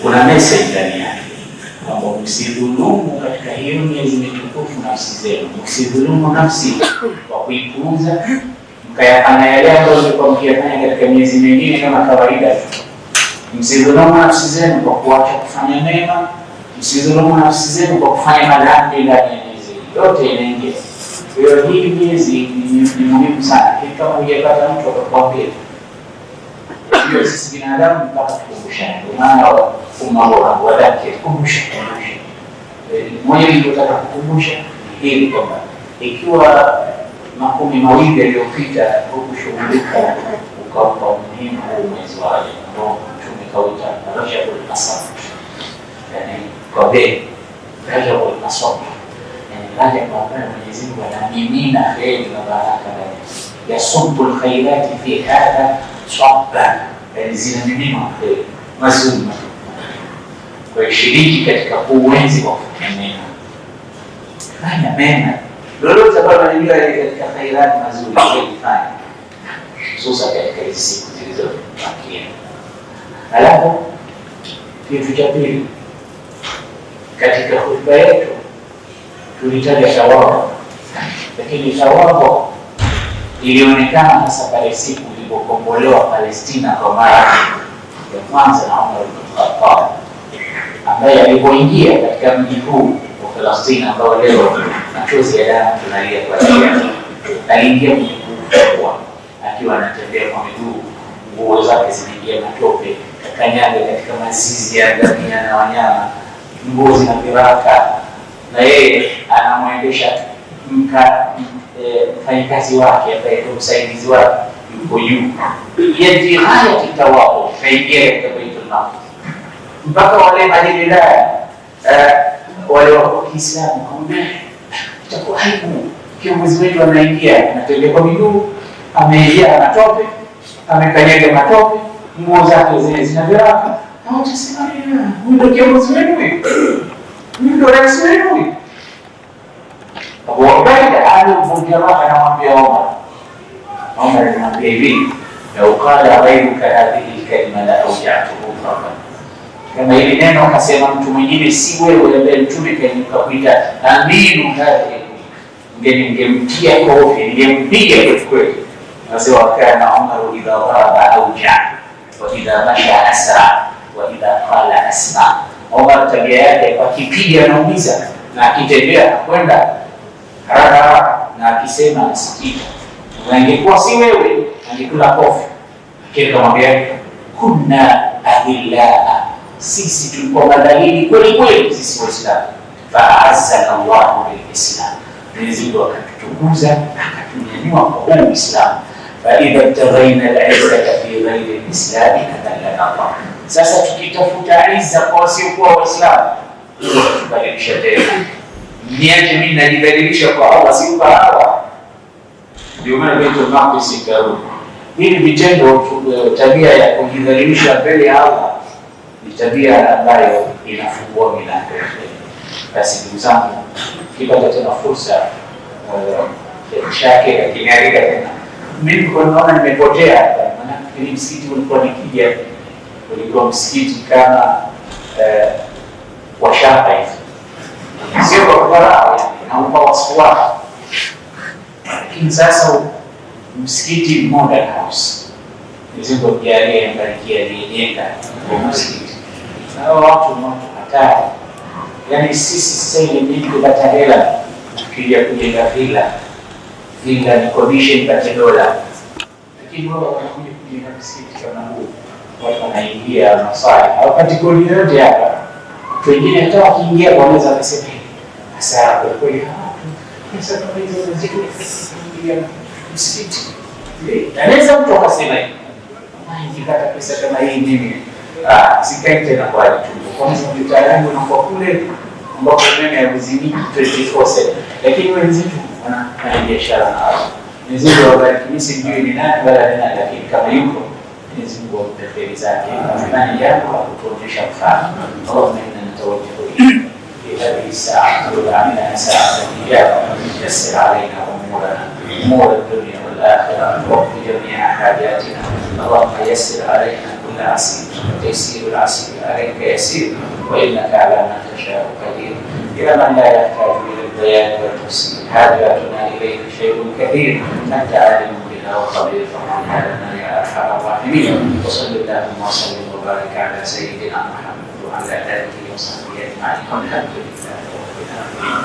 kuna message ndani yake kwamba msidhulumu katika hiyo miezi mitukufu nafsi zenu, msidhulumu nafsi kwa kuipuuza mkayafanya yale ambayo mlikuwa mkiyafanya katika miezi mingine kama kawaida tu. Msidhulumu nafsi zenu kwa kuacha kufanya mema, msidhulumu nafsi zenu kwa kufanya madhambi ndani ya miezi yote inaingia. Kwa hiyo hii miezi ni muhimu sana. Kama hujapata mtu akakwambia hiyo, sisi binadamu mpaka tukumbushane. Kwa maana umma bora wadake kukumbusha. Mmoja nilitaka kukumbusha hili kwamba ikiwa makumi mawili yaliyopita hukushughulika ukaupa umuhimu huu mwezi wa Rajab ambao Mtume kauita Rajabul Nasr, yani kwa bei Rajabul Nasr, yani Rajab ambayo Mwenyezi Mungu anamimina kheri na baraka ndani, yasubul khairati fi hadha sabban, yani zinamimina kheri mazuri. Kwa hiyo shiriki katika uwenzi wa kufanya mema, fanya mema lolote ambalo unajua katika khairati mazuri kufanya, hususan katika hizi siku zilizobakia. Alafu kitu cha pili, katika hotuba yetu tulitaja thawabu, lakini thawabu ilionekana hasa pale siku ilipokombolewa Palestina kwa mara ya kwanza na Umar ibn Khattab, ambaye alipoingia katika mji huu wa Palestina ambao leo machozi ya damu tunalia kwa ajili yake. Aliingia mji huu akiwa anatembea kwa miguu, nguo zake zimeingia matope, kakanyaga katika mazizi ya ngamia na wanyama, nguo zina viraka, na yeye anamwendesha mfanyikazi wake ambaye ndio msaidizi wake yuko juu. Yeye haya kitawapo kaingia katika Baitul Maqdis, mpaka wale madilila wale wa Kiislamu kumbe itakuwa aibu kiongozi wetu anaingia anatembea kwa miguu, ameingia matope, amekanyaga matope, nguo zake zina viraka. Hao tusema ndio kiongozi wetu huyu, ndio rais wetu huyu. Abu Ubaida alivunja roho, anamwambia Omar anamwambia hivi, lau qala ghayruka hadhihi kalima la awja'tuhu faqat, kama hili neno akasema mtu mwingine si wewe ambaye Mtume kakuita aminu hadhihi, ningemtia kofi, ningempiga kweli. Nasema kana Umar idha daraba awja wa idha masha asra wa idha qala asma. Umar tabia yake akipiga anaumiza na akitembea kwenda haraka na akisema asikika. Na ingekuwa si wewe angekula kofi. Kile kamwambia kunna adilla, sisi tulikuwa madhalili kweli kweli sisi Waislamu. Fa'azzana Allahu bil-Islam, Mwenyezi Mungu akatutukuza akatunyanyua kwa Uislamu. Fa idha taghaina al-izzata fi ghairi al-Islam kadhalika Allah. Sasa tukitafuta izza kwa wasiokuwa Waislamu tubadilisha tena. Niache mimi najidhalilisha kwa Allah, si kwa hawa. Ndio maana Baitul Maqdis ikaru. Hili vitendo, tabia ya kujidhalilisha mbele ya Allah ni tabia ambayo inafungua milango. Basi ndugu zangu, kipata tena fursa ya shake akinialika tena. Mimi kwa naona nimepotea hapa, maana ni msikiti ulikuwa nikija, ulikuwa msikiti kama wa shamba hivi. Sio kwa kudharau, naomba wasifuata. Lakini sasa msikiti modern house, Mwenyezi kujalia mbarikia aliyejenga kwa msikiti. Na watu hatari. Yaani sisi sasa ile mimi kupata hela tukija kujenga villa ni commission pata dola. Lakini wao wanakuja kujenga msikiti kama huu, watu wanaingia maswali hawapati kodi yote hapa. Wengine hata wakiingia wanaweza kusema hasara kwa kweli hapa. Sasa kama hizo ziko msikiti. Anaweza mtu akasema hivi, nikipata pesa kama hii mimi sikai tena kwa watu. Kwanza kompyuta yangu inakuwa kule ambapo mimi nazimiki 24/7. Lakini wenzetu wanafanya biashara na wao. Mwenyezi Mungu awabariki. Mimi sijui ni nani wala nani, lakini kama yuko Mwenyezi Mungu ampe kheri zake. Tunafanya jambo la kutuonyesha mfano. Allahumma inna natawajjahu في هذه الساعة وجعلنا ساعة إياك يسر علينا أمور الدنيا والآخرة واقض جميع حاجاتنا. اللهم يسر علينا كل العسير وتيسير العسير عليك يسير وإنك على ما تشاء قدير. يا من لا يحتاج إلى البيان والتفسير حاجاتنا إليك شيء كثير، أنت عالم بها وخبير فارحمنا لنا يا أرحم الراحمين. وصل اللهم وسلم وبارك على سيدنا محمد وعلى آله وصحبه أجمعين. الحمد لله رب العالمين.